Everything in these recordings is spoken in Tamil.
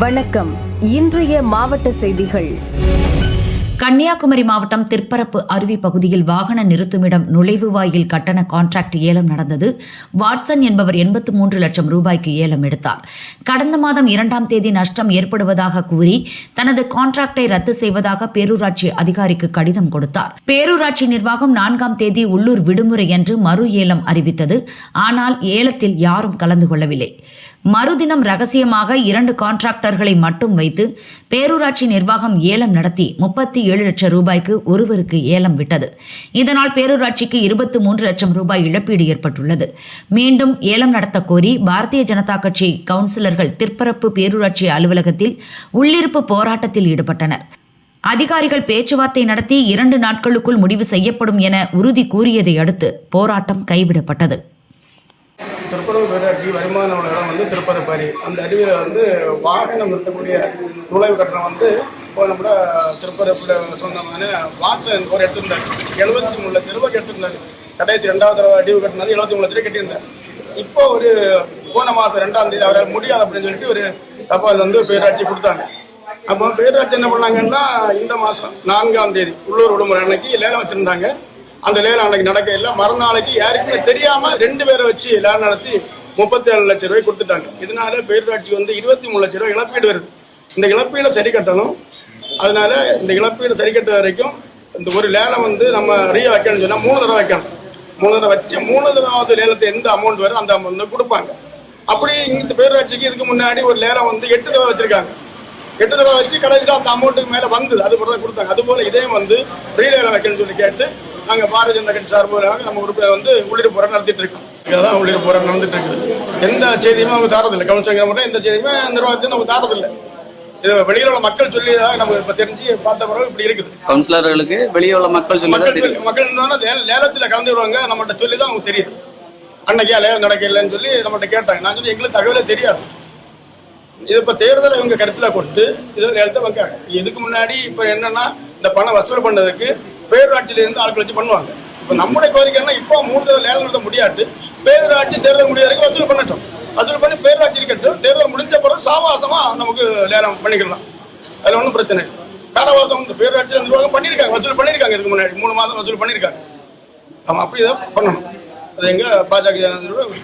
வணக்கம். இன்றைய மாவட்ட செய்திகள். கன்னியாகுமரி மாவட்டம் திற்பரப்பு அருவி பகுதியில் வாகன நிறுத்துமிடம் நுழைவுவாயில் கட்டண கான்ட்ராக்ட் ஏலம் நடந்தது. வாட்சன் என்பவர் 83 லட்சம் ரூபாய்க்கு ஏலம் எடுத்தார். கடந்த மாதம் 2ஆம் தேதி நஷ்டம் ஏற்படுவதாக கூறி தனது கான்ட்ராக்டை ரத்து செய்வதாக பேரூராட்சி அதிகாரிக்கு கடிதம் கொடுத்தார். பேரூராட்சி நிர்வாகம் 4ஆம் தேதி உள்ளூர் விடுமுறை என்று மறு ஏலம் அறிவித்தது. ஆனால் ஏலத்தில் யாரும் கலந்து கொள்ளவில்லை. மறுதினம் ரகசியமாக 2 கான்ட்ராக்டர்களை மட்டும் வைத்து பேரூராட்சி நிர்வாகம் ஏலம் நடத்தி 37 லட்சம் ரூபாய்க்கு ஒருவருக்கு ஏலம் விட்டது. இதனால் பேரூராட்சிக்கு 23 லட்சம் ரூபாய் இழப்பீடு ஏற்பட்டுள்ளது. மீண்டும் ஏலம் நடத்த கோரி பாரதிய ஜனதா கட்சி கவுன்சிலர்கள் திற்பரப்பு பேரூராட்சி அலுவலகத்தில் உள்ளிருப்பு போராட்டத்தில் ஈடுபட்டனர். அதிகாரிகள் பேச்சுவார்த்தை நடத்தி 2 நாட்களுக்குள் முடிவு செய்யப்படும் என உறுதி கூறியதை அடுத்து போராட்டம் கைவிடப்பட்டது. திருப்பரப்பு பேரூராட்சி வருமான இடம் திருப்பரப்பு அருவி. அந்த அருவியில் வாகனம் நிறுத்தக்கூடிய நுழைவு கட்டணம் இப்போ நம்ம திருப்பரப்பில் சொந்தமான வாட்சன் ஒரு எடுத்திருந்தார். 73 லட்சம் ரூபாய்க்கு எடுத்திருந்தார். கடைசி 2வது தடவை டியூ கட்டினது 73 லட்சம் ரூபாய் கட்டியிருந்தார். இப்போ போன மாதம் 2ஆம் தேதி அவரால் முடியாது அப்படின்னு சொல்லிட்டு ஒரு தபால் பேரூராட்சி கொடுத்தாங்க. அப்போ பேரூராட்சி என்ன பண்ணாங்கன்னா இந்த மாதம் 4ஆம் தேதி உள்ளூர் விடுமுறை அன்னைக்கு லேலம் வச்சுருந்தாங்க. அந்த லேலம் அன்னைக்கு நடக்க இல்லை. மறுநாளைக்கு யாருக்குமே தெரியாம 2 பேரை வச்சு லேலம் நடத்தி 37 லட்சம் ரூபாய் கொடுத்துட்டாங்க. இதனால பேரூராட்சி 23 லட்சம் ரூபாய் இழப்பீடு வருது. இந்த இழப்பீடை சரி கட்டணும். அதனால இந்த இழப்பீடு சரி கட்ட வரைக்கும் இந்த ஒரு லேலம் நம்ம ரீ வைக்கணும்னு சொன்னா 3 தடவை வைக்கணும். 3 தடவை வச்சு 3வது லேலத்தை எந்த அமௌண்ட் வரும் அந்த அமௌண்ட் கொடுப்பாங்க. அப்படி இந்த பேரூராட்சிக்கு இதுக்கு முன்னாடி ஒரு லேலம் 8 தடவை வச்சிருக்காங்க. 8 தடவை வச்சு கடைசியில் அந்த அமௌண்ட்டுக்கு மேல வந்தது. அது போல கொடுத்தாங்க. அது போல இதையும் ரீ லேலம் வைக்கணும்னு சொல்லி கேட்டு நாங்கள் பாரதிய ஜனதா கட்சி சார்பாக நம்ம உறுப்பினர் உள்ளிருப்பு போராட்டம் நடத்திட்டு இருக்கோம். இதான் உள்ளிருப்பு போராட்டம் நடந்துட்டு இருக்குது. எந்த செய்தியுமே அவங்க தாரதில்லை. கவுன்சிலர் மட்டும் எந்த செய்தியுமே நிர்வாகத்தையும் நம்ம தாரதில்லை. இது வெளியில உள்ள மக்கள் சொல்லி நம்ம இப்ப தெரிஞ்சு பார்த்த பிறகு இப்படி இருக்குது. கவுன்சிலர்களுக்கு வெளியே உள்ள மக்கள் லேலத்தில் கலந்துடுவாங்க. நம்மகிட்ட சொல்லி தான் அவங்க தெரியுது. அன்னைக்கே லேலம் நடக்கலன்னு சொல்லி நம்மகிட்ட கேட்டாங்க. நான் சொல்லி எங்களுக்கு தகவலே தெரியாது. இது இப்ப தேர்தலை இவங்க கருத்துல கொண்டு இதில் லேலத்தை வைக்காங்க. இதுக்கு முன்னாடி இப்ப என்னன்னா இந்த பணம் வசூல் பண்ணதுக்கு பேரூராட்சியில இருந்து ஆட்கள் வச்சு பண்ணுவாங்க. இப்ப நம்முடைய கோரிக்கைன்னா இப்போ 3 லேலம் நடத்த முடியாது. பேரூராட்சி தேர்தல் முடிய வரைக்கும் வசூல் பண்ணட்டும். வசூல் பண்ணி பேரூராட்சி இருக்கட்டும். தேர்தல் முடிஞ்ச பிறகு சாவாசமா நமக்கு லேலம் பண்ணிக்கலாம். அதுல ஒன்றும் பிரச்சனை இல்லை. காலவாசம் இந்த பேரூராட்சி நிர்வாகம் பண்ணியிருக்காங்க. வசூல் பண்ணியிருக்காங்க. இதுக்கு முன்னாடி 3 மாதம் வசூல் பண்ணியிருக்காங்க. நம்ம அப்படிதான் பண்ணணும். அது எங்க பாஜக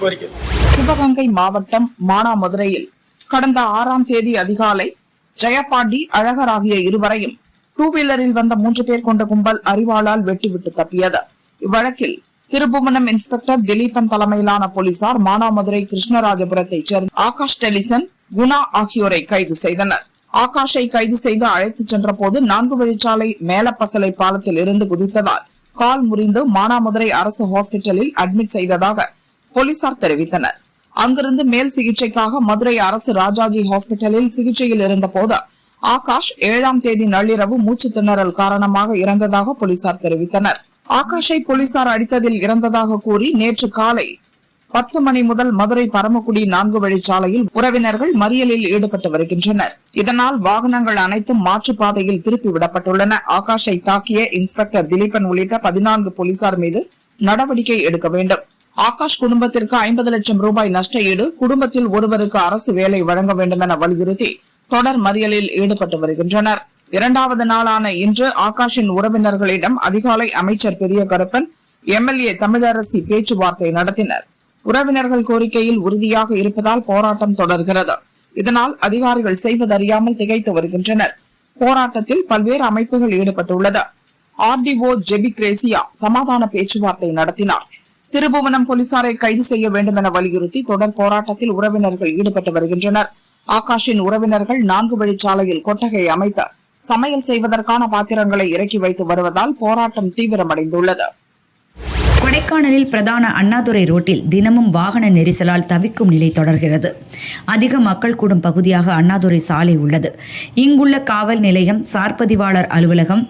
கோரிக்கை. சிவகங்கை மாவட்டம் மானாமதுரையில் கடந்த 6ஆம் தேதி அதிகாலை ஜெயபாண்டி அழகர் ஆகிய இருவரையும் 2 வீலரில் வந்த 3 பேர் கொண்ட கும்பல் அரிவாளால் வெட்டிவிட்டு தப்பியது. இவ்வழக்கில் திருப்புவனம் இன்ஸ்பெக்டர் திலீபன் தலைமையிலான போலீசார் மானாமதுரை கிருஷ்ணராஜபுரத்தைச் சேர்ந்த ஆகாஷ் டெலிசன், குணா ஆகியோரை கைது செய்தனர். ஆகாஷை கைது செய்து அழைத்துச் சென்ற போது 4 வழிச்சாலை மேலப்பசலை பாலத்தில் இருந்து குதித்ததால் கால் முறிந்து மானாமதுரை அரசு ஹாஸ்பிட்டலில் அட்மிட் செய்ததாக போலீசார் தெரிவித்தனர். அங்கிருந்து மேல் சிகிச்சைக்காக மதுரை அரசு ராஜாஜி ஹாஸ்பிட்டலில் சிகிச்சையில் இருந்த போது ஆகாஷ் 7ஆம் தேதி நள்ளிரவு மூச்சு திணறல் காரணமாக இறந்ததாக போலீசார் தெரிவித்தனர். ஆகாஷை போலீசார் அடித்ததில் இறந்ததாக கூறி நேற்று காலை 10 மணி முதல் மதுரை பரமக்குடி 4 வழிச்சாலையில் உறவினர்கள் மறியலில் ஈடுபட்டு வருகின்றனர். இதனால் வாகனங்கள் அனைத்தும் மாற்றுப்பாதையில் திருப்பிவிடப்பட்டுள்ளன. ஆகாஷை தாக்கிய இன்ஸ்பெக்டர் திலீபன் உள்ளிட்ட 14 போலீசார் மீது நடவடிக்கை எடுக்க வேண்டும். ஆகாஷ் குடும்பத்திற்கு 50 லட்சம் ரூபாய் நஷ்ட ஈடு, குடும்பத்தில் ஒருவருக்கு அரசு வேலை வழங்க வேண்டும் என வலியுறுத்தி தொடர் மறியலில் ஈடுபட்டு வருகின்றனர். 2வது நாளான இன்று ஆகாஷின் உறவினர்களிடம் அதிகாலை அமைச்சர் பெரிய கருப்பன், MLA தமிழரசி பேச்சுவார்த்தை நடத்தினர். உறவினர்கள் கோரிக்கையில் உறுதியாக இருப்பதால் போராட்டம் தொடர்கிறது. இதனால் அதிகாரிகள் செய்வதறியாமல் திகைத்து வருகின்றனர். போராட்டத்தில் பல்வேறு அமைப்புகள் ஈடுபட்டுள்ளது. RDO ஜெபி கிரேசியா சமாதான பேச்சுவார்த்தை நடத்தினார். திருப்புவனம் போலீசாரை கைது செய்ய வேண்டும் என வலியுறுத்தி தொடர் போராட்டத்தில் உறவினர்கள் ஈடுபட்டு வருகின்றனர். ஆகாஷின் உறவினர்கள் 4 வழிச்சாலையில் கொட்டகை அமைத்து சமையல் செய்வதற்கான பாத்திரங்களை இறக்கி வைத்து வருவதால் போராட்டம் தீவிரமடைந்துள்ளது. கொடைக்கானலில் பிரதான அண்ணாதுரை ரோட்டில் தினமும் வாகன நெரிசலால் தவிக்கும் நிலை தொடர்கிறது. அதிக மக்கள் கூடும் பகுதியாக அண்ணாதுரை சாலை உள்ளது. இங்குள்ள காவல் நிலையம், சார்பதிவாளர் அலுவலகம்,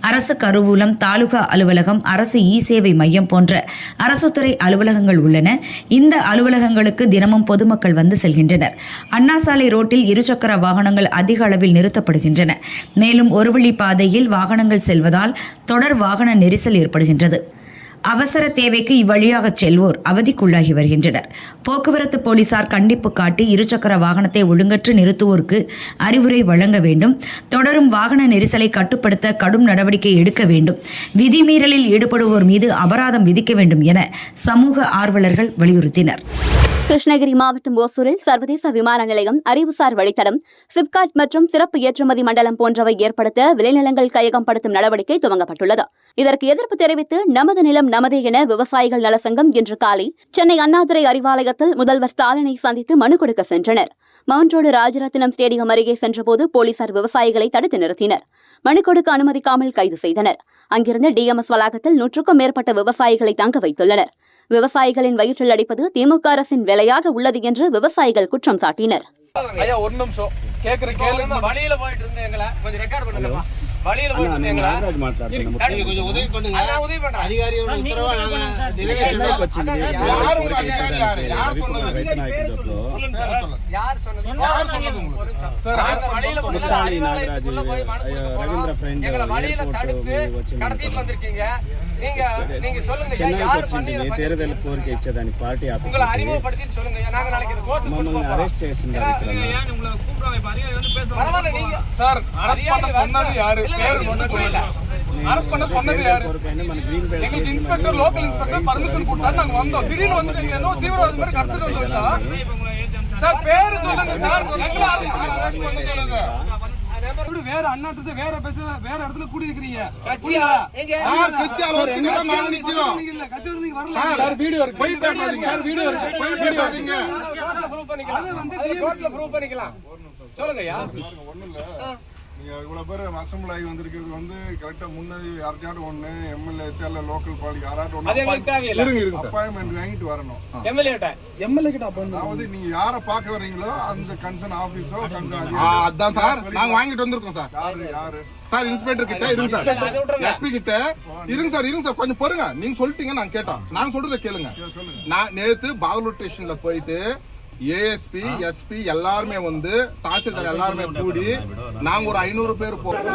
அரசு கருவூலம், தாலுகா அலுவலகம், அரசு சேவை மையம் போன்ற அரசுத்துறை அலுவலகங்கள் உள்ளன. இந்த அலுவலகங்களுக்கு தினமும் பொதுமக்கள் வந்து செல்கின்றனர். அண்ணாசாலை ரோட்டில் இருசக்கர வாகனங்கள் அதிக அளவில் நிறுத்தப்படுகின்றன. மேலும் ஒரு வழி பாதையில் வாகனங்கள் செல்வதால் தொடர் வாகன நெரிசல் ஏற்படுகின்றது. அவசர தேவைக்கு இவ்வழியாக செல்வோர் அவதிக்குள்ளாகி வருகின்றனர். போக்குவரத்து போலீசார் கண்டிப்பு காட்டி இருசக்கர வாகனத்தை ஒழுங்கற்று நிறுத்துவோருக்கு அறிவுரை வழங்க வேண்டும். தொடரும் வாகன நெரிசலை கட்டுப்படுத்த கடும் நடவடிக்கை எடுக்க வேண்டும். விதிமீறலில் ஈடுபடுவோர் மீது அபராதம் விதிக்க வேண்டும் என சமூக ஆர்வலர்கள் வலியுறுத்தினர். கிருஷ்ணகிரி மாவட்டம் ஓசூரில் சர்வதேச விமான நிலையம், அறிவுசார் வழித்தடம், சிப்காட் மற்றும் சிறப்பு ஏற்றுமதி மண்டலம் போன்றவை ஏற்படுத்த விளைநிலங்கள் கையகப்படுத்தும் நடவடிக்கை துவங்கப்பட்டுள்ளது. இதற்கு எதிர்ப்பு தெரிவித்து நமது நிலம் நமதே என விவசாயிகள் நலசங்கம் இன்று காலை சென்னை அண்ணாதுரை அறிவாலயத்தில் முதல்வர் ஸ்டாலினை சந்தித்து மனு கொடுக்க சென்றனர். மவுண்ட் ரோடு ராஜரத்தினம் ஸ்டேடியம் அருகே சென்றபோது போலீசார் விவசாயிகளை தடுத்து நிறுத்தினர். மனு கொடுக்க அனுமதிக்காமல் கைது செய்தனர். அங்கிருந்து டிஎம்எஸ் வளாகத்தில் 100க்கும் மேற்பட்ட விவசாயிகளை தங்க வைத்துள்ளனர். விவசாயிகளின் வயிற்றில் அடிப்பது திமுக அரசின் வேலையாக உள்ளது என்று விவசாயிகள் குற்றம் சாட்டினர். ஐயா ஒரு நிமிஷம் கேக்குற கேளுங்க. வழியில போயிட்டு இருந்தீங்களா கொஞ்சம் ரெக்கார்ட் பண்ணுங்கப்பா. வழியில போயிட்டு இருந்தீங்களா கொஞ்சம் உதவி பண்ணுங்க. நான் உதவி பண்றேன். அதிகாரியோட உத்தரவா நாங்க நிறைவேற்றணும். யார் உங்க அதிகாரி? யார் சொன்னது? யார் சொன்னது? சார் வழியில போயிட்டு நாகராஜ் ரவீந்திர ஃப்ரெண்ட் எங்களை வழியில தடுத்து கடத்திட்டு வந்திருக்கீங்க. நீங்க சொல்லுங்க யார் பண்ணீங்க? தேர்தல் கோரிக்கை இச்சதானி பார்ட்டி ஆபீஸ் உங்களை அறிமுகப்படுத்தி சொல்லுங்க. நாங்க நாளைக்கு கோர்ட்ல மம்மல்ని அரெஸ்ட் చేసింది ఇక్కడ. ஏன் உங்களை கூப்பிடுறாங்க? இப்ப அதிகாரி வந்து பேசுறாங்க. பரவாயில்லை நீங்க சார் அரெஸ்ட் பண்ண சொன்னது யாரு? பேர் ஒண்ணு சொல்லல. அரெஸ்ட் பண்ண சொன்னது யாரு? எங்க இன்ஸ்பெக்டர் லோக்கல் இன்ஸ்பெக்டர் பர்மிஷன் கொடுத்தாரு. நாங்க வந்தோம். திடீர்னு வந்து நீங்க ஏதோ தீவிரவாதி மாதிரி கடத்திட்டு வந்துச்சா? சார் பேர் சொல்லுங்க சார். எங்களை அரெஸ்ட் பண்ண சொல்லுங்க. வேற அண்ணா திசை வேற பேசுற வேற இடத்துல கூடி இருக்கீங்க. கட்சியா எங்க யார் கட்சியால வந்து நாங்க நிக்கிறோம். இல்ல கட்சியில நீங்க வரல. சார் வீடியோ இருக்கு. போய் பேசாதீங்க. சார் வீடியோ இருக்கு. போய் பேசாதீங்க. ப்ரூவ் பண்ணிக்கலாம். அது வந்து கோர்ட்ல ப்ரூவ் பண்ணிக்கலாம். சொல்லுங்கயா. ஒண்ணும் இல்ல. நீங்க இவ்வளவு பேர் அசெம்பிள் ஆகி வந்திருக்கிறது வந்து கரெக்டா முன்னாடி யார்கிட்டயாவது ஒண்ணு எம்எல்ஏ இல்ல லோக்கல் பாடி யாராவது ஒண்ணு இருங்க அப்பாயின்மெண்ட் வாங்கிட்டு வரணும். எம்எல்ஏ கிட்ட அதாவது நீங்க யாரை பார்க்க வர்றீங்களோ அந்த கன்சர்ன் ஆபீஸோ அதான் சார் நாங்க வாங்கிட்டு வந்திருக்கோம் சார். யாரு சார்? இன்ஸ்பெக்டர் கிட்ட இருங்க சார். எஸ்பி கிட்ட இருங்க சார் கொஞ்சம் பொறுங்க. நீங்க சொல்லிட்டீங்க நாங்க கேட்டோம். நாங்க சொல்றதை கேளுங்க. நான் நேத்து பாகலூர் ஸ்டேஷன்ல போயிட்டு ஏஎஸ்பி எஸ்பி எல்லாருமே வந்து தாசில்தார் எல்லாருமே கூடி நாங்க ஒரு 500 பேர் போறோம்.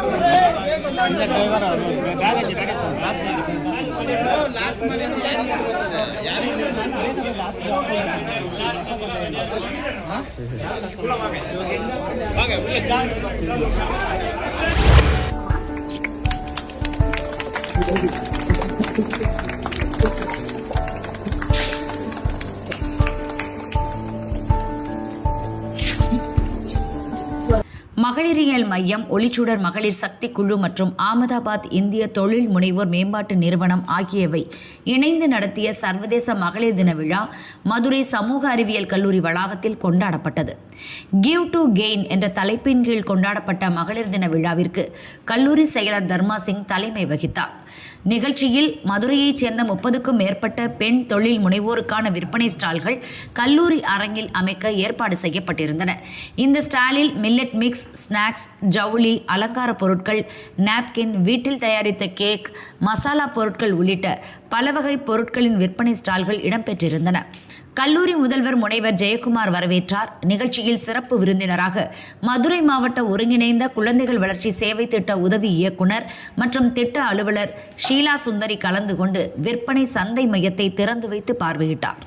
மகளிரியல் மையம், ஒளிச்சுடர் மகளிர் சக்தி குழு மற்றும் அகமதாபாத் இந்திய தொழில் முனைவோர் மேம்பாட்டு நிறுவனம் ஆகியவை இணைந்து நடத்திய சர்வதேச மகளிர் தின விழா மதுரை சமூக அறிவியல் கல்லூரி வளாகத்தில் கொண்டாடப்பட்டது. கிவ் டு கெயின் என்ற தலைப்பின் கீழ் கொண்டாடப்பட்ட மகளிர் தின விழாவிற்கு கல்லூரி செயலர் தர்மா சிங் தலைமை வகித்தார். நிகழ்ச்சியில் மதுரையைச் சேர்ந்த 30க்கும் மேற்பட்ட பெண் தொழில் முனைவோருக்கான விற்பனை ஸ்டால்கள் கல்லூரி அரங்கில் அமைக்க ஏற்பாடு செய்யப்பட்டிருந்தன. இந்த ஸ்டாலில் மில்லட் மிக்ஸ், ஸ்நாக்ஸ், ஜவுளி, அலங்கார பொருட்கள், நாப்கின், வீட்டில் தயாரித்த கேக், மசாலா பொருட்கள் உள்ளிட்ட பல வகை பொருட்களின் விற்பனை ஸ்டால்கள் இடம்பெற்றிருந்தன. கல்லூரி முதல்வர் முனைவர் ஜெயக்குமார் வரவேற்றார். நிகழ்ச்சியில் சிறப்பு விருந்தினராக மதுரை மாவட்ட ஒருங்கிணைந்த குழந்தைகள் வளர்ச்சி சேவை திட்ட உதவி இயக்குனர் மற்றும் திட்ட அலுவலர் ஷீலா சுந்தரி கலந்து கொண்டு விற்பனை சந்தை மையத்தை திறந்து வைத்து பார்வையிட்டார்.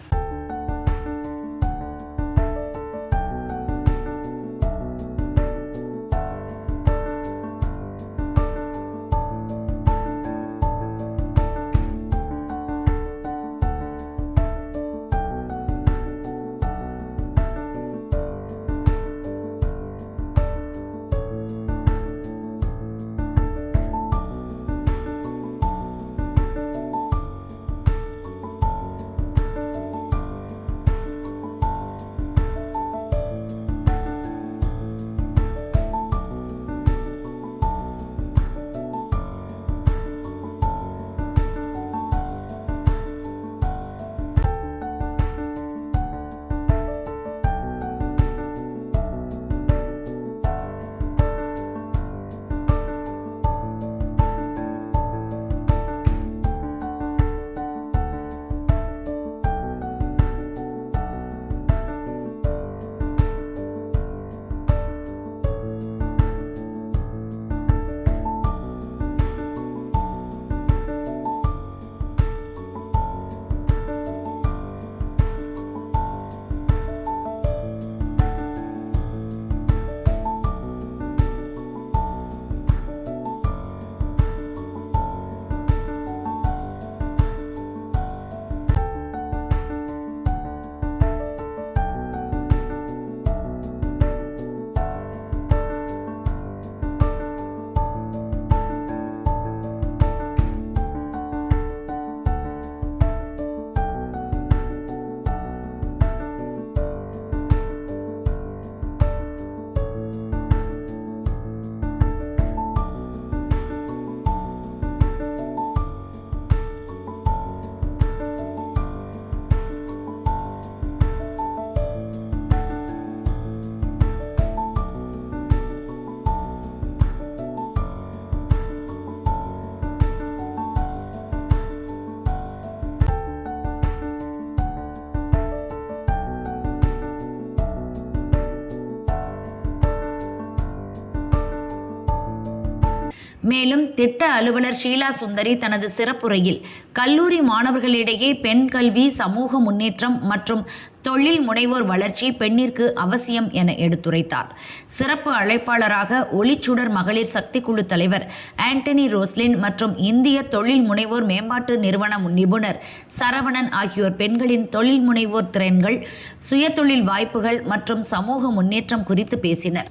மேலும் திட்ட அலுவலர் ஷீலா சுந்தரி தனது சிறப்புரையில் கல்லூரி மாணவர்களிடையே பெண் கல்வி, சமூக முன்னேற்றம் மற்றும் தொழில் முனைவோர் வளர்ச்சி பெண்ணிற்கு அவசியம் என எடுத்துரைத்தார். சிறப்பு அழைப்பாளராக ஒளிச்சுடர் மகளிர் சக்தி குழு தலைவர் ஆண்டனி ரோஸ்லின் மற்றும் இந்திய தொழில் முனைவோர் மேம்பாட்டு நிறுவன நிபுணர் சரவணன் ஆகியோர் பெண்களின் தொழில் முனைவோர் திறன்கள், சுயதொழில் வாய்ப்புகள் மற்றும் சமூக முன்னேற்றம் குறித்து பேசினர்.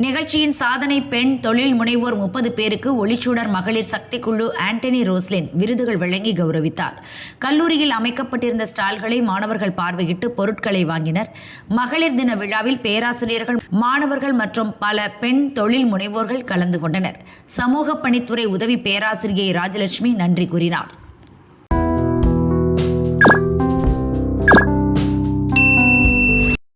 நிகழ்ச்சியின் சாதனை பெண் தொழில் முனைவோர் 30 பேருக்கு ஒளிச்சுடர் மகளிர் சக்தி குழு ஆண்டனி ரோஸ்லின் விருதுகள் வழங்கி கௌரவித்தார். கல்லூரியில் அமைக்கப்பட்டிருந்த ஸ்டால்களை மாணவர்கள் பார்வையிட்டு பொருட்களை வாங்கினர். மகளிர் தின விழாவில் பேராசிரியர்கள், மாணவர்கள் மற்றும் பல பெண் தொழில் முனைவோர்கள் கலந்து கொண்டனர். சமூக பணித்துறை உதவி பேராசிரியை ராஜலட்சுமி நன்றி கூறினார்.